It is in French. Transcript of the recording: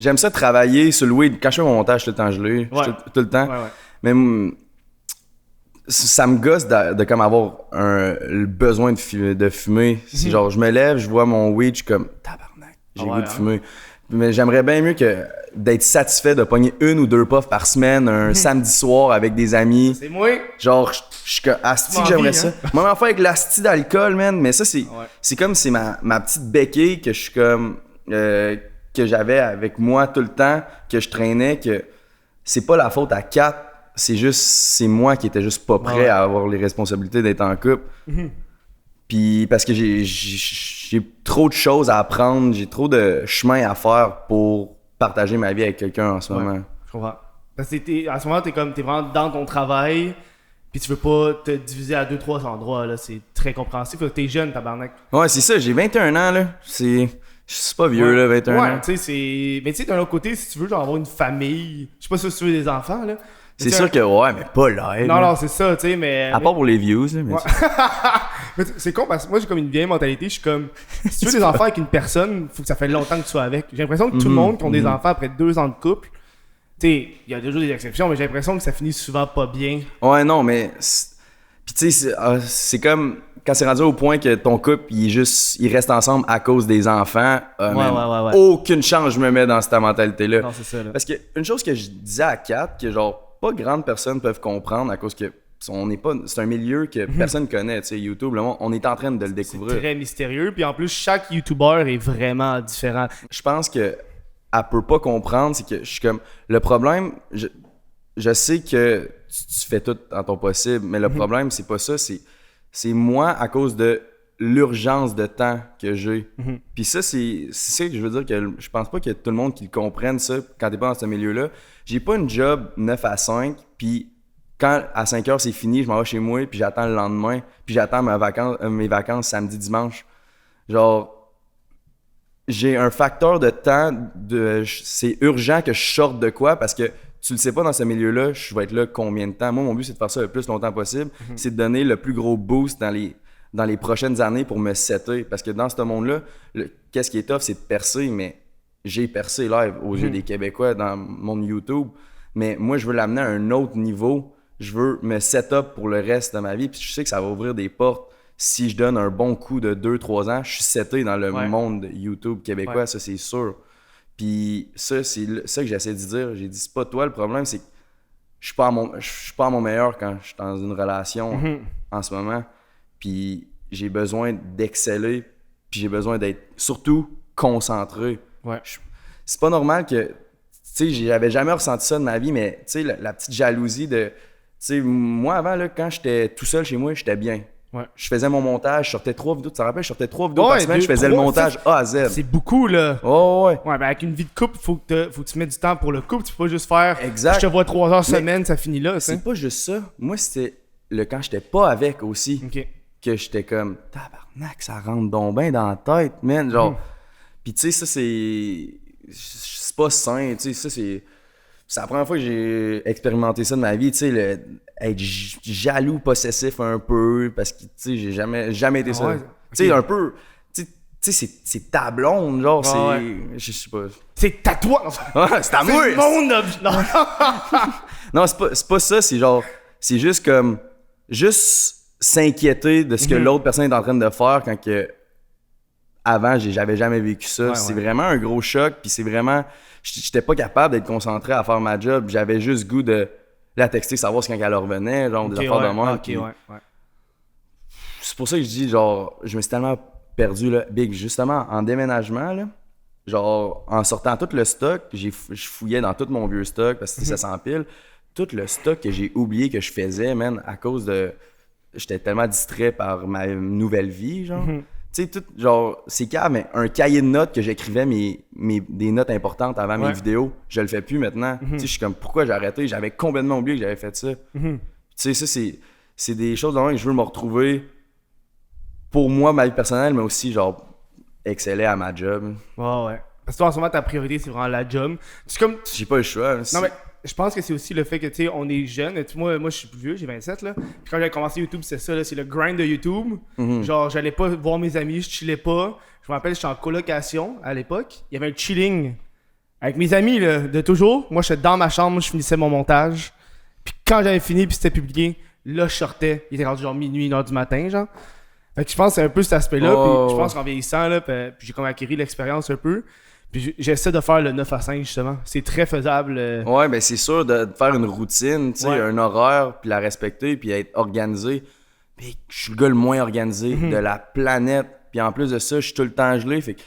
J'aime ça travailler sur le weed. Quand je fais mon montage, tout le temps gelé. Ouais. Tout le temps. Ouais, ouais. Mais ça me gosse de comme avoir le besoin de fumer. C'est genre, je me lève, je vois mon weed, je suis comme, tabarnak, j'ai le goût de fumer. Mais j'aimerais bien mieux que d'être satisfait de pogner 1 ou 2 puffs par semaine, un samedi soir avec des amis. C'est moi. Genre, je suis comme, asti que j'aimerais ça. Moi, en fait, avec l'asti d'alcool, man, mais ça, c'est comme, c'est ma petite béquille que je suis comme, que j'avais avec moi tout le temps, que je traînais, que c'est pas la faute à 4, c'est moi qui étais juste pas prêt à avoir les responsabilités d'être en couple. Puis parce que j'ai trop de choses à apprendre, j'ai trop de chemin à faire pour partager ma vie avec quelqu'un en ce moment. Je comprends. Parce que à ce moment, t'es vraiment dans ton travail, puis tu veux pas te diviser à 2-3 endroits, là. C'est très compréhensif. T'es jeune, tabarnak. Ouais, c'est ça, j'ai 21 ans, là. Je suis pas vieux, là, 21 ans. Ouais, tu sais, c'est. Mais tu sais, d'un autre côté, si tu veux genre, avoir une famille, je sais pas si tu veux des enfants, là. C'est sûr que, ouais, mais pas live. Non, c'est ça, tu sais, mais. À part pour les views, là. Mais mais c'est con parce que moi, j'ai comme une vieille mentalité. Je suis comme. Si tu veux des enfants avec une personne, faut que ça fait longtemps que tu sois avec. J'ai l'impression que tout le monde qui ont des enfants après 2 ans de couple, tu sais, il y a toujours des exceptions, mais j'ai l'impression que ça finit souvent pas bien. Ouais, non, mais. Puis tu sais, c'est comme. Quand c'est rendu au point que ton couple, il reste ensemble à cause des enfants, Ouais. aucune chance je me mets dans cette mentalité-là. Non, c'est ça, là. Parce que une chose que je disais à Kat, que genre, pas grandes personnes peuvent comprendre à cause que c'est un milieu que personne connaît, tu sais, YouTube, là, on est en train de le découvrir. C'est très mystérieux, puis en plus, chaque YouTuber est vraiment différent. Je pense que elle peut pas comprendre, c'est que je suis comme, le problème, je sais que tu fais tout en ton possible, mais le problème, c'est pas ça, c'est moi à cause de l'urgence de temps que j'ai. Puis ça, c'est ça que je veux dire, que je pense pas qu'il y a tout le monde qui le comprenne, ça, quand t'es pas dans ce milieu-là. J'ai pas une job 9 à 5, puis quand à 5 heures c'est fini, je m'en vais chez moi, puis j'attends le lendemain, puis j'attends mes vacances samedi, dimanche. Genre, j'ai un facteur de temps, c'est urgent que je sorte de quoi, parce que tu le sais pas dans ce milieu-là, je vais être là combien de temps. Moi, mon but, c'est de faire ça le plus longtemps possible. C'est de donner le plus gros boost dans les prochaines années pour me setter. Parce que dans ce monde-là, qu'est-ce qui est tough, c'est de percer, mais j'ai percé live aux yeux des Québécois dans mon YouTube. Mais moi, je veux l'amener à un autre niveau. Je veux me set-up pour le reste de ma vie. Puis je sais que ça va ouvrir des portes. Si je donne un bon coup de 2-3 ans, je suis seté dans le monde YouTube québécois, ça c'est sûr. Puis ça, c'est ça que j'essaie de dire. J'ai dit, c'est pas toi le problème, c'est que je suis pas à mon meilleur quand je suis dans une relation en ce moment. Puis j'ai besoin d'exceller, puis j'ai besoin d'être surtout concentré. Ouais. C'est pas normal que, tu sais, j'avais jamais ressenti ça de ma vie, mais tu sais, la petite jalousie de, tu sais, moi avant, là, quand j'étais tout seul chez moi, j'étais bien. Ouais. Je faisais mon montage, je sortais 3 vidéos, tu te rappelles, je sortais 3 vidéos par semaine, je faisais le montage A à Z. C'est beaucoup, là. Ouais. Ouais, ben avec une vie de couple, faut que tu mettes du temps pour le couple. Tu peux pas juste faire. Exact. Je te vois 3 heures semaine, ça finit là. C'est pas juste ça. Moi, c'était quand j'étais pas avec aussi, que j'étais comme, tabarnak, ça rentre donc bien dans la tête, man. Genre, pis tu sais, ça c'est pas sain, tu sais, c'est la première fois que j'ai expérimenté ça de ma vie, tu sais, être jaloux, possessif un peu, parce que, tu sais, j'ai jamais été ça. Tu sais, un peu, tu sais, c'est ta blonde, genre, je sais pas. C'est à toi! C'est à moi! C'est mon objet! Non, c'est pas ça, c'est genre, c'est juste comme, s'inquiéter de ce que l'autre personne est en train de faire quand que, avant, j'avais jamais vécu ça. C'est vraiment un gros choc, puis c'est vraiment, j'étais pas capable d'être concentré à faire ma job. J'avais juste goût de la texter, savoir quand elle revenait, genre des affaires de moi. C'est pour ça que je dis, genre, je me suis tellement perdu, là, big, justement, en déménagement, là, genre, en sortant tout le stock, je fouillais dans tout mon vieux stock, parce que ça s'empile, tout le stock que j'ai oublié que je faisais, man, à cause de, j'étais tellement distrait par ma nouvelle vie, genre. Tu sais, tout, genre, c'est calme, mais un cahier de notes que j'écrivais des notes importantes avant mes vidéos, je le fais plus maintenant. Tu sais, je suis comme, pourquoi j'ai arrêté? J'avais complètement oublié que j'avais fait ça. Tu sais, ça, c'est des choses dans lesquelles je veux me retrouver pour moi, ma vie personnelle, mais aussi, genre, exceller à ma job. Ouais. Parce que toi, en ce moment, ta priorité, c'est vraiment la job. C'est comme... J'ai pas le choix. Non, mais je pense que c'est aussi le fait que, tu sais, on est jeune. Moi, je suis plus vieux, j'ai 27, là. Puis quand j'ai commencé YouTube, c'est ça, là, c'est le grind de YouTube. Genre, j'allais pas voir mes amis, je chillais pas. Je me rappelle, j'étais en colocation à l'époque. Il y avait un chilling Avec mes amis là, de toujours, moi j'étais dans ma chambre, je finissais mon montage. Puis quand j'avais fini puis c'était publié, là je sortais. Il était rendu genre minuit, 1h du matin, genre. Fait que je pense que c'est un peu cet aspect-là. Puis je pense qu'en vieillissant, là, puis j'ai comme acquis l'expérience un peu. Puis j'essaie de faire le 9 à 5 justement. C'est très faisable. Ouais, ben c'est sûr de faire une routine, tu sais, un horaire, puis la respecter, puis être organisé. Puis je suis le gars le moins organisé de la planète. Puis en plus de ça, je suis tout le temps gelé. Fait que